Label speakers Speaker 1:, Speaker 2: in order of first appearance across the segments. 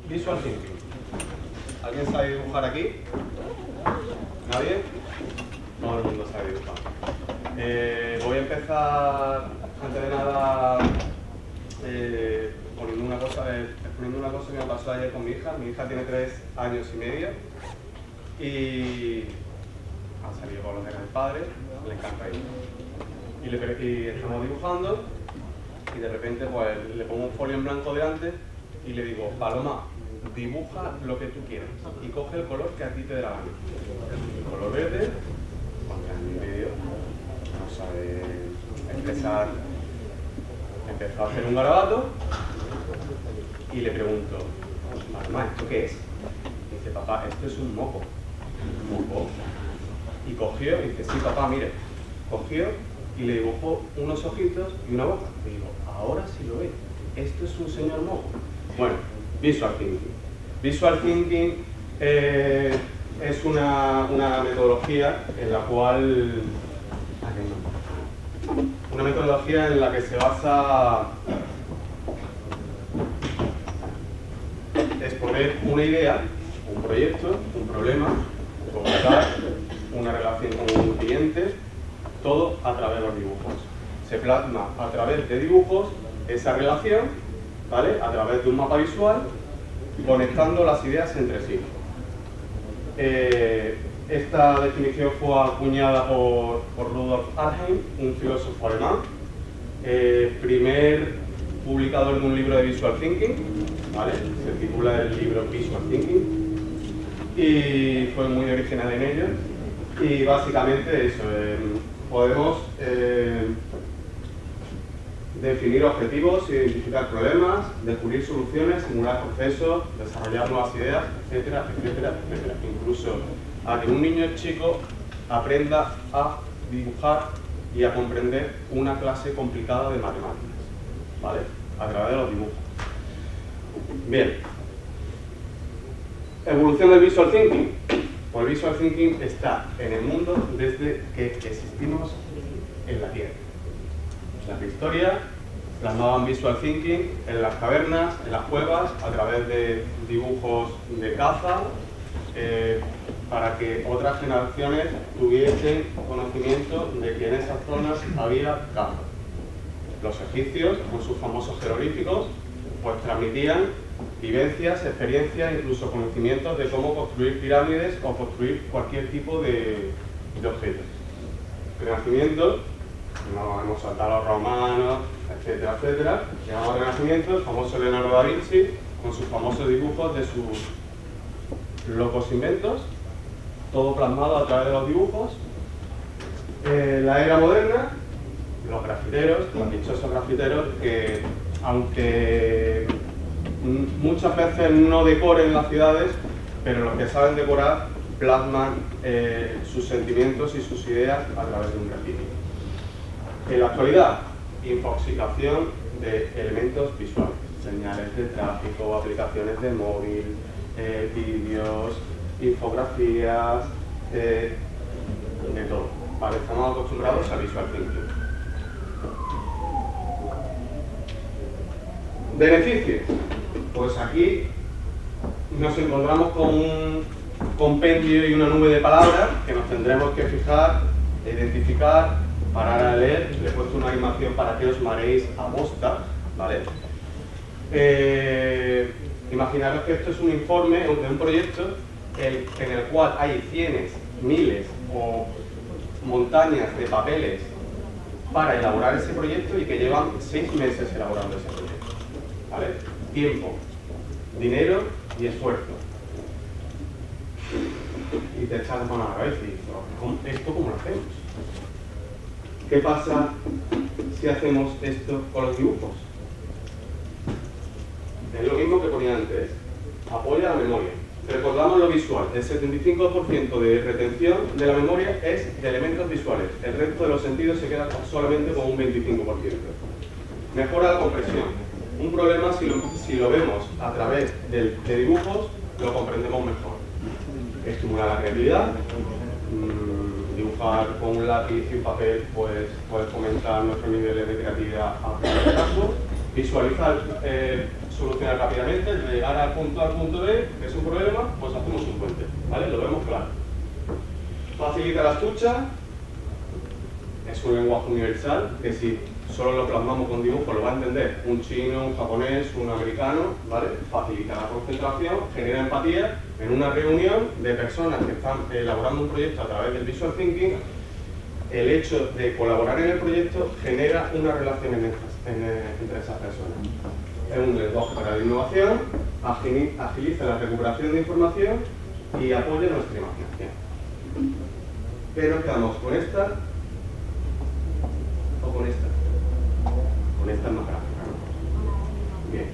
Speaker 1: Visual Thinking. ¿Alguien sabe dibujar aquí? ¿Nadie? Todo el mundo sabe dibujar. Voy a empezar, antes de nada, exponiendo una cosa que me pasó ayer con mi hija. Mi hija tiene 3 años y medio y ha salido con los dedos del padre, le encanta ir. Y estamos dibujando y de repente pues le pongo un folio en blanco delante y le digo, Paloma, dibuja lo que tú quieras y coge el color que a ti te dé la gana. El color verde, con 3 años y medio, no sabe expresar. Empezó a hacer un garabato y le pregunto, Paloma, ¿esto qué es? Y dice, papá, esto es un moco. ¿Un moco? Y cogió y dice, sí, papá, mire. Cogió y le dibujó unos ojitos y una boca. Y digo, ahora sí lo ve. Esto es un señor moco. Bueno, Visual Thinking. Visual Thinking es una metodología en la cual... Una metodología en la que se basa exponer una idea, un proyecto, un problema, comentar una relación con un cliente, todo a través de los dibujos. Se plasma a través de dibujos esa relación, ¿vale? A través de un mapa visual, conectando las ideas entre sí. Esta definición fue acuñada por Rudolf Arnhem, un filósofo alemán, primer publicador de un libro de Visual Thinking, ¿vale? Se titula el libro Visual Thinking, y fue muy original en ello. Y básicamente eso, podemos definir objetivos, identificar problemas, descubrir soluciones, simular procesos, desarrollar nuevas ideas, etcétera, etcétera, etcétera. Incluso a que un niño chico aprenda a dibujar y a comprender una clase complicada de matemáticas, ¿vale? A través de los dibujos. Bien. Evolución del Visual Thinking. Pues el Visual Thinking está en el mundo desde que existimos en la Tierra. La prehistoria plasmaban Visual Thinking en las cavernas, en las cuevas, a través de dibujos de caza, para que otras generaciones tuviesen conocimiento de que en esas zonas había caza. Los egipcios, con sus famosos jeroglíficos, pues transmitían vivencias, experiencias, incluso conocimientos de cómo construir pirámides o construir cualquier tipo de objetos. Renacimiento, no hemos saltado a los romanos, etcétera, etcétera. Llegamos al Renacimiento, el famoso Leonardo da Vinci, con sus famosos dibujos de sus locos inventos, todo plasmado a través de los dibujos. La era moderna, los grafiteros, los dichosos grafiteros, que aunque muchas veces no decoren las ciudades, pero los que saben decorar plasman sus sentimientos y sus ideas a través de un grafiti. En la actualidad, infoxicación de elementos visuales, señales de tráfico, aplicaciones de móvil, vídeos, infografías, de todo. Vale, estamos acostumbrados a Visual Thinking. Beneficios. Pues aquí nos encontramos con un compendio y una nube de palabras que nos tendremos que fijar, identificar, parar a leer. Le he puesto una animación para que os mareéis a bosta, ¿vale? Imaginaros que esto es un informe de un proyecto en el cual hay cientos, miles o montañas de papeles para elaborar ese proyecto y que llevan 6 meses elaborando ese proyecto, ¿vale? Tiempo, dinero y esfuerzo. Y te echas la mano a la cabeza y dices, ¿esto cómo lo hacemos? ¿Qué pasa si hacemos esto con los dibujos? Es lo mismo que ponía antes, apoya la memoria. Recordamos lo visual, el 75% de retención de la memoria es de elementos visuales, el resto de los sentidos se queda solamente con un 25%. Mejora la comprensión. Un problema, si lo vemos a través de dibujos, lo comprendemos mejor. Estimula la creatividad. Dibujar con un lápiz y un papel, pues puedes fomentar nuestros niveles de creatividad a corto plazo. visualizar, solucionar rápidamente, de llegar al punto A al punto B, que es un problema, pues hacemos un puente, ¿vale? Lo vemos claro. Facilita la escucha, es un lenguaje universal que si solo lo plasmamos con dibujos lo va a entender un chino, un japonés, un americano, ¿vale? Facilita la concentración, genera empatía. En una reunión de personas que están elaborando un proyecto a través del Visual Thinking, el hecho de colaborar en el proyecto genera una relación entre esas personas. Es un lenguaje para la innovación, agiliza la recuperación de información y apoya nuestra imaginación. ¿Qué nos quedamos? ¿Con esta o con esta? Con esta es más gráfica, ¿no? Bien.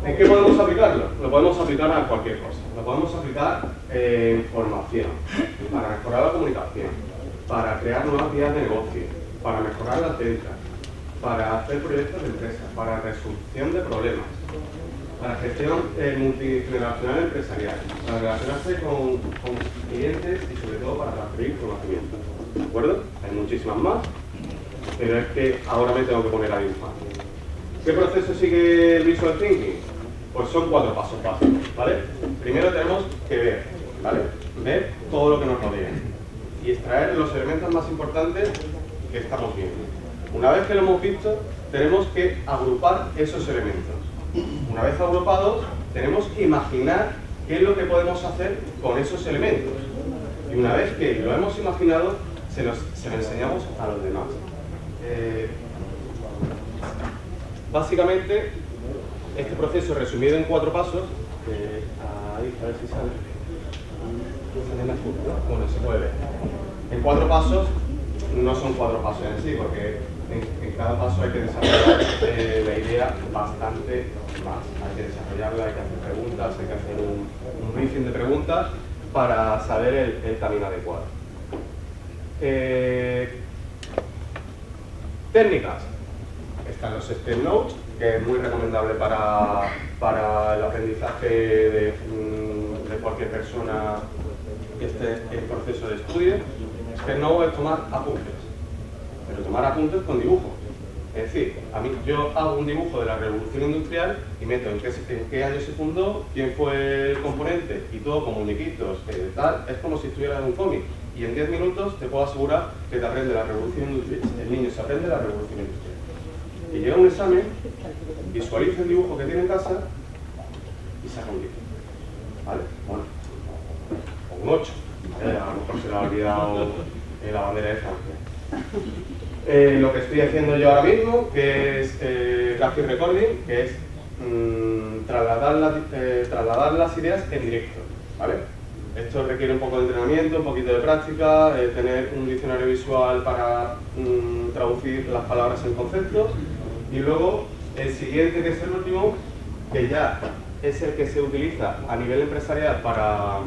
Speaker 1: ¿En qué podemos aplicarlo? Lo podemos aplicar a cualquier cosa. Lo podemos aplicar en formación, para mejorar la comunicación, para crear nuevas vías de negocio, para mejorar las ventas, para hacer proyectos de empresa, para resolución de problemas, para gestión multigeneracional empresarial, para relacionarse con clientes y sobre todo para transferir conocimiento. ¿De acuerdo? Hay muchísimas más, pero es que ahora me tengo que poner a dibujar. ¿Qué proceso sigue el Visual Thinking? Pues son 4 pasos básicos, ¿vale? Primero tenemos que ver, ¿vale? Ver todo lo que nos rodea y extraer los elementos más importantes que estamos viendo. Una vez que lo hemos visto, tenemos que agrupar esos elementos. Una vez agrupados, tenemos que imaginar qué es lo que podemos hacer con esos elementos. Y una vez que lo hemos imaginado, se lo enseñamos a los demás. Básicamente, este proceso resumido en 4 pasos, ahí, a ver si sale. Bueno, se puede ver. En 4 pasos, no son 4 pasos en sí, porque en cada paso hay que desarrollar la idea bastante más. Hay que desarrollarla, hay que hacer preguntas, hay que hacer un briefing de preguntas para saber el camino adecuado. Técnicas. Están los Step Notes, que es muy recomendable para el aprendizaje de cualquier persona que esté en proceso de estudio. Step Note es tomar apuntes, pero tomar apuntes con dibujos. Es decir, yo hago un dibujo de la revolución industrial y meto en qué año se fundó, quién fue el componente y todo con muñequitos, tal. Es como si estuviera en un cómic. Y en 10 minutos te puedo asegurar que te aprende la revolución industrial. El niño se aprende la revolución industrial. Y llega a un examen, visualiza el dibujo que tiene en casa y saca un 10. ¿Vale? Bueno, o un 8. A lo mejor se le ha olvidado la bandera de Francia. Lo que estoy haciendo yo ahora mismo, que es graphic recording, que es trasladar las ideas en directo. ¿Vale? Esto requiere un poco de entrenamiento, un poquito de práctica, tener un diccionario visual para traducir las palabras en conceptos. Y luego el siguiente, que es el último, que ya es el que se utiliza a nivel empresarial para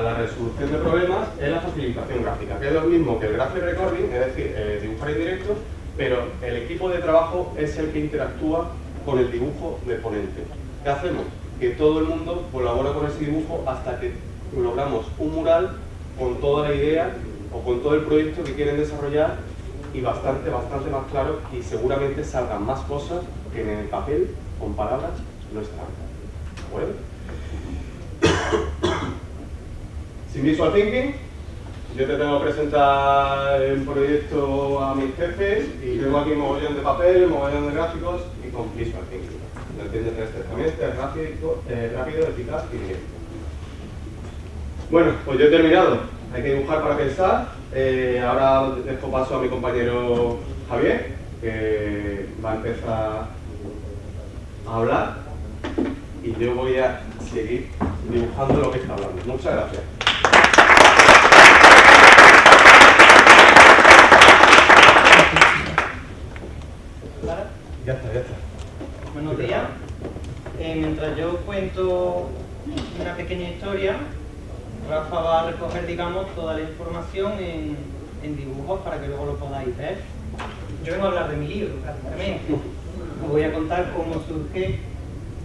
Speaker 1: la resolución de problemas, es la facilitación gráfica, que es lo mismo que el graphic recording, es decir, dibujar en directo, pero el equipo de trabajo es el que interactúa con el dibujo del ponente. ¿Qué hacemos? Que todo el mundo colabora con ese dibujo hasta que logramos un mural con toda la idea o con todo el proyecto que quieren desarrollar y bastante más claro, y seguramente salgan más cosas que en el papel, con palabras, no están. ¿De acuerdo? Sin Visual Thinking, yo te tengo que presentar el proyecto a mis jefes y tengo aquí un mogollón de papel, un mogollón de gráficos y con Visual Thinking. Lo entiendes perfectamente, es rápido, eficaz y directo. Bueno, pues yo he terminado. Hay que dibujar para pensar. Ahora dejo paso a mi compañero Javier, que va a empezar a hablar y yo voy a seguir dibujando lo que está hablando. Muchas gracias. Ya está.
Speaker 2: Buenos días. Mientras yo cuento una pequeña historia, Rafa va a recoger, digamos, toda la información en dibujos para que luego lo podáis ver. Yo vengo a hablar de mi libro, prácticamente. Os voy a contar cómo surge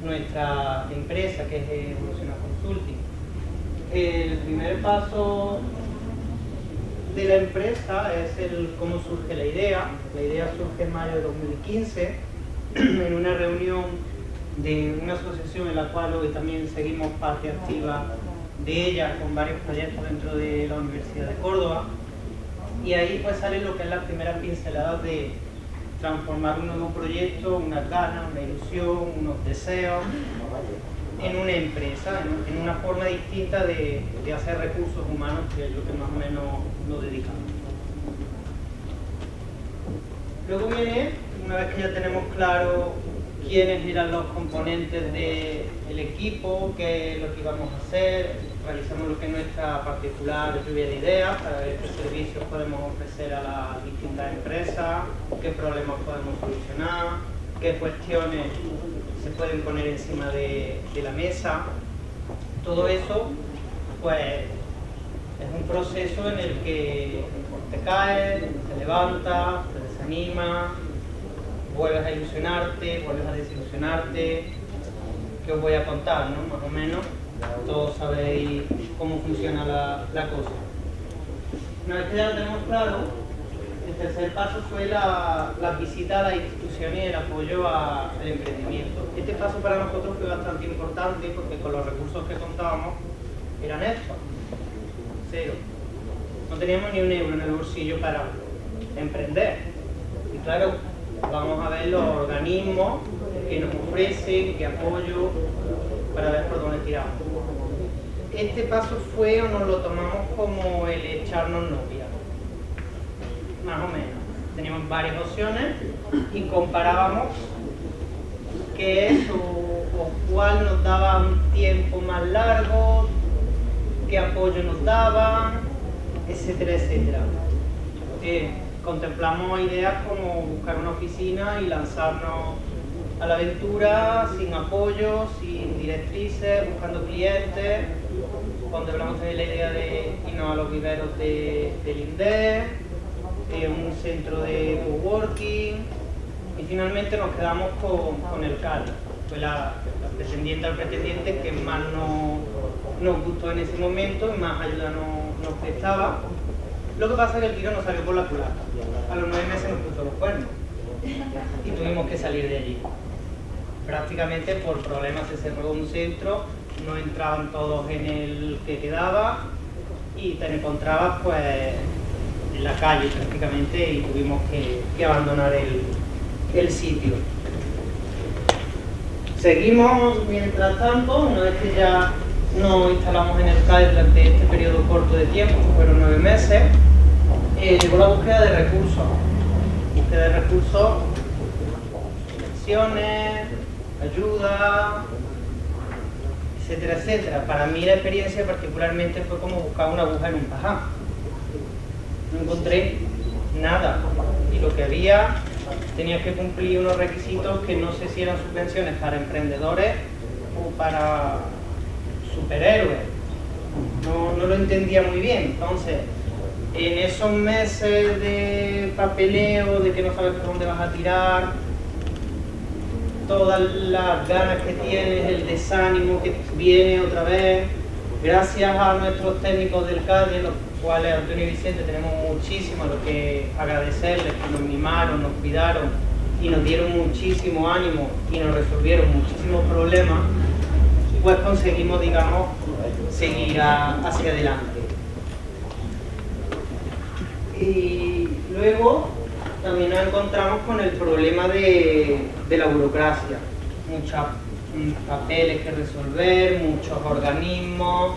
Speaker 2: nuestra empresa, que es Evoluciona Consulting. El primer paso de la empresa es cómo surge la idea. La idea surge en mayo de 2015. en una reunión de una asociación en la cual hoy también seguimos parte activa de ella con varios proyectos dentro de la Universidad de Córdoba, y ahí pues sale lo que es la primera pincelada de transformar un nuevo proyecto, unas ganas, una ilusión, unos deseos en una empresa, en una forma distinta de hacer recursos humanos, que es lo que más o menos nos dedicamos. Luego viene, una vez que ya tenemos claro quiénes eran los componentes del equipo, qué es lo que íbamos a hacer, realizamos lo que es nuestra particular lluvia de ideas para ver qué servicios podemos ofrecer a las distintas empresas, qué problemas podemos solucionar, qué cuestiones se pueden poner encima de la mesa. Todo eso pues es un proceso en el que te caes, te levantas, te desanimas, vuelves a ilusionarte, vuelves a desilusionarte. ¿Qué os voy a contar, no? Más o menos todos sabéis cómo funciona la cosa. Una vez que ya lo tenemos claro, el tercer paso fue la visita a las instituciones y el apoyo al emprendimiento. Este paso para nosotros fue bastante importante porque con los recursos que contábamos eran estos: cero. No teníamos ni un euro en el bolsillo para emprender. Y claro, vamos a ver los organismos que nos ofrecen, qué apoyo, para ver por dónde tiramos. Este paso fue, o nos lo tomamos como el echarnos novia, más o menos. Teníamos varias opciones y comparábamos qué es o cuál nos daba un tiempo más largo, qué apoyo nos daban, etcétera, etcétera. Contemplamos ideas como buscar una oficina y lanzarnos a la aventura sin apoyo, sin directrices, buscando clientes. Contemplamos también la idea de irnos a los viveros del INDER, un centro de coworking, y finalmente nos quedamos con el CALI. Fue la pretendiente al pretendiente que más nos gustó en ese momento y más ayuda nos prestaba. Lo que pasa es que el tiro nos salió por la culata. A los 9 meses nos puso los cuernos y tuvimos que salir de allí. Prácticamente por problemas se cerró un centro, no entraban todos en el que quedaba y te encontrabas pues en la calle prácticamente, y tuvimos que abandonar el sitio. Seguimos mientras tanto, una vez que ya nos instalamos en el CAE durante este periodo corto de tiempo, que fueron 9 meses, llegó la búsqueda de recursos. Búsqueda de recursos, inversiones, ayuda, etcétera, etcétera. Para mí la experiencia particularmente fue como buscar una aguja en un pajar. No encontré nada, y lo que había tenía que cumplir unos requisitos que no sé si eran subvenciones para emprendedores o para superhéroes. No lo entendía muy bien. Entonces, en esos meses de papeleo, de que no sabes por dónde vas a tirar, todas las ganas que tienes, el desánimo que viene otra vez, gracias a nuestros técnicos del CADE, los cuales Antonio y Vicente tenemos muchísimo a lo que agradecerles, que nos mimaron, nos cuidaron y nos dieron muchísimo ánimo y nos resolvieron muchísimos problemas, pues conseguimos, digamos, seguir hacia adelante. Y luego también nos encontramos con el problema de la burocracia. Muchos papeles que resolver, muchos organismos,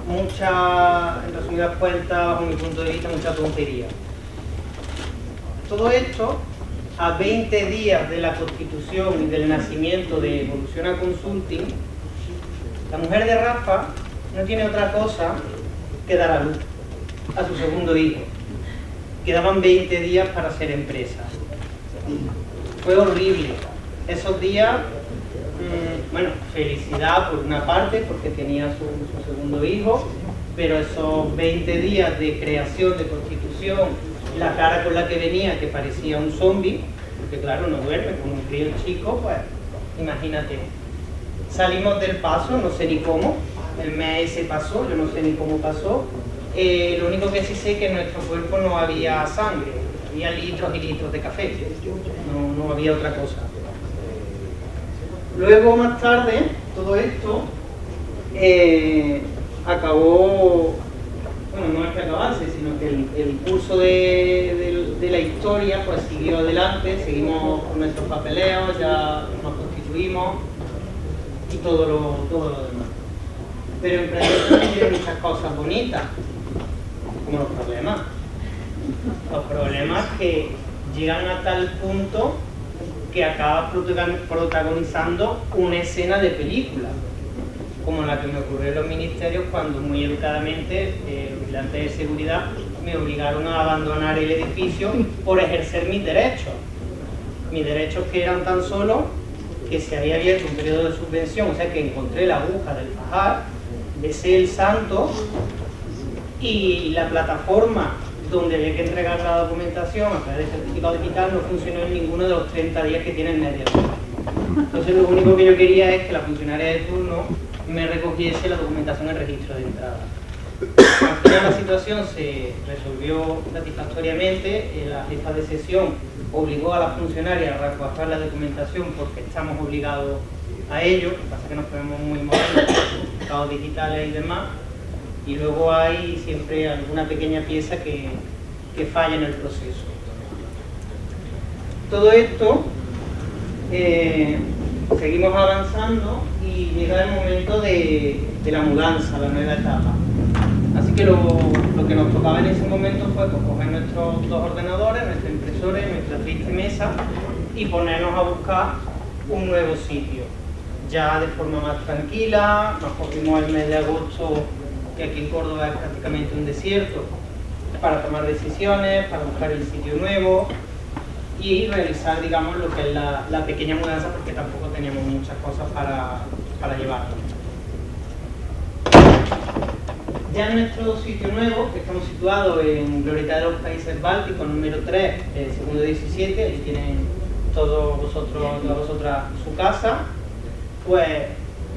Speaker 2: en resumidas cuentas, bajo mi punto de vista, mucha tontería. Todo esto, a 20 días de la constitución y del nacimiento de Evoluciona Consulting, la mujer de Rafa no tiene otra cosa que dar a luz a su segundo hijo. Quedaban 20 días para ser empresa. Fue horrible. Esos días, bueno, felicidad por una parte, porque tenía su segundo hijo, pero esos 20 días de creación, de constitución, la cara con la que venía, que parecía un zombie, porque claro, no duerme, con un crío chico, pues imagínate. Salimos del paso, no sé ni cómo, el mes se pasó, yo no sé ni cómo pasó. Lo único que sí sé es que en nuestro cuerpo no había sangre, había litros y litros de café, no había otra cosa. Luego, más tarde, todo esto acabó, bueno, no es que acabase, sino que el curso de la historia pues siguió adelante, seguimos con nuestros papeleos, ya nos constituimos y todo lo demás. Pero emprender también tiene muchas cosas bonitas, como los problemas. Los problemas que llegan a tal punto que acabas protagonizando una escena de película, como la que me ocurrió en los ministerios cuando muy educadamente los vigilantes de seguridad me obligaron a abandonar el edificio por ejercer mis derechos que eran tan solo que se había abierto un periodo de subvención, o sea que encontré la aguja del pajar, besé el santo y la plataforma donde había que entregar la documentación a través del certificado digital no funcionó en ninguno de los 30 días que tiene el medio. Entonces lo único que yo quería es que la funcionaria de turno me recogiese la documentación en registro de entrada. Al final la situación se resolvió satisfactoriamente, la jefa de sesión obligó a la funcionaria a recoger la documentación porque estamos obligados a ello, lo que pasa es que nos ponemos muy modernos, certificados digitales y demás, y luego hay siempre alguna pequeña pieza que falla en el proceso. Todo esto seguimos avanzando y llega el momento de la mudanza, la nueva etapa. Así que lo que nos tocaba en ese momento fue coger nuestros dos ordenadores, nuestra impresora y nuestra triste mesa y ponernos a buscar un nuevo sitio. Ya de forma más tranquila, nos cogimos el mes de agosto, que aquí en Córdoba es prácticamente un desierto, para tomar decisiones, para buscar el sitio nuevo y realizar, digamos, lo que es la pequeña mudanza, porque tampoco teníamos muchas cosas para llevar. Ya en nuestro sitio nuevo, que estamos situados en Glorieta de los Países Bálticos, número 3, segundo 17, ahí tienen todos vosotros, todas vosotras su casa, pues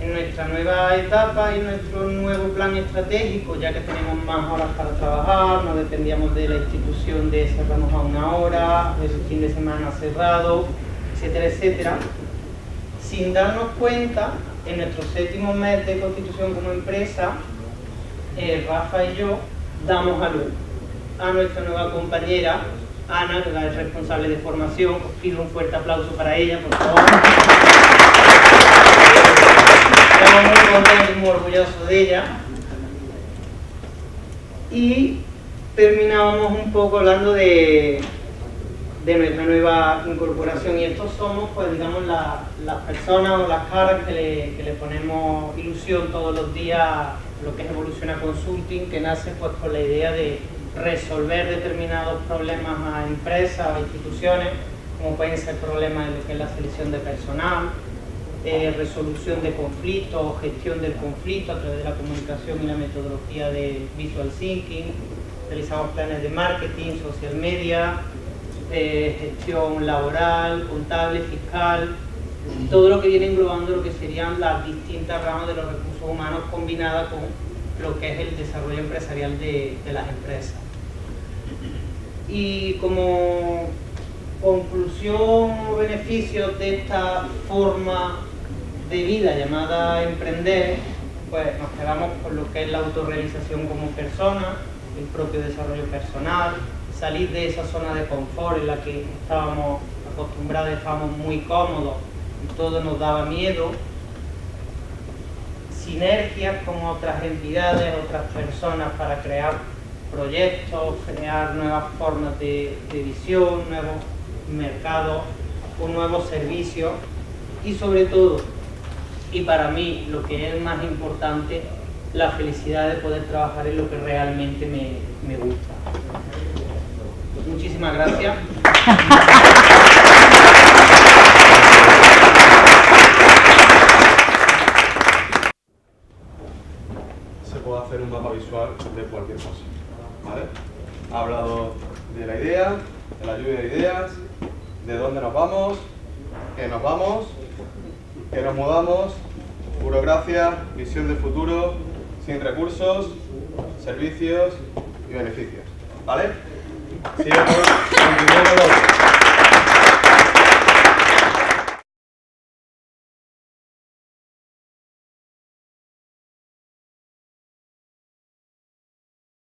Speaker 2: en nuestra nueva etapa y nuestro nuevo plan estratégico, ya que tenemos más horas para trabajar, no dependíamos de la institución de cerrarnos a una hora, de su fin de semana cerrado, etcétera, etcétera, sin darnos cuenta, en nuestro 7º mes de constitución como empresa, Rafa y yo damos a luz a nuestra nueva compañera, Ana, que es responsable de formación. Os pido un fuerte aplauso para ella, por favor. Estamos muy contentos y muy orgullosos de ella. Y terminábamos un poco hablando de nuestra nueva incorporación, y estos somos, pues digamos, las personas o las caras que le ponemos ilusión todos los días a lo que es Evoluciona Consulting, que nace pues con la idea de resolver determinados problemas a empresas o instituciones, como pueden ser problemas en lo que es la selección de personal, resolución de conflictos, gestión del conflicto a través de la comunicación y la metodología de Visual Thinking. Realizamos planes de marketing, social media, gestión laboral, contable, fiscal, todo lo que viene englobando lo que serían las distintas ramas de los recursos humanos combinadas con lo que es el desarrollo empresarial de las empresas. Y como conclusión o beneficio de esta forma de vida llamada emprender, pues nos quedamos con lo que es la autorrealización como persona, el propio desarrollo personal, salir de esa zona de confort en la que estábamos acostumbrados, estábamos muy cómodos y todo nos daba miedo, sinergias con otras entidades, otras personas para crear proyectos, crear nuevas formas de visión, nuevos mercados o nuevos servicios y sobre todo, y para mí lo que es más importante, la felicidad de poder trabajar en lo que realmente me gusta. Muchísimas gracias.
Speaker 1: Se puede hacer un mapa visual de cualquier cosa, ¿vale? Ha hablado de la idea, de la lluvia de ideas, de dónde nos vamos, que nos mudamos, burocracia, visión de futuro, sin recursos, servicios y beneficios, ¿vale? Sigo con el primer color.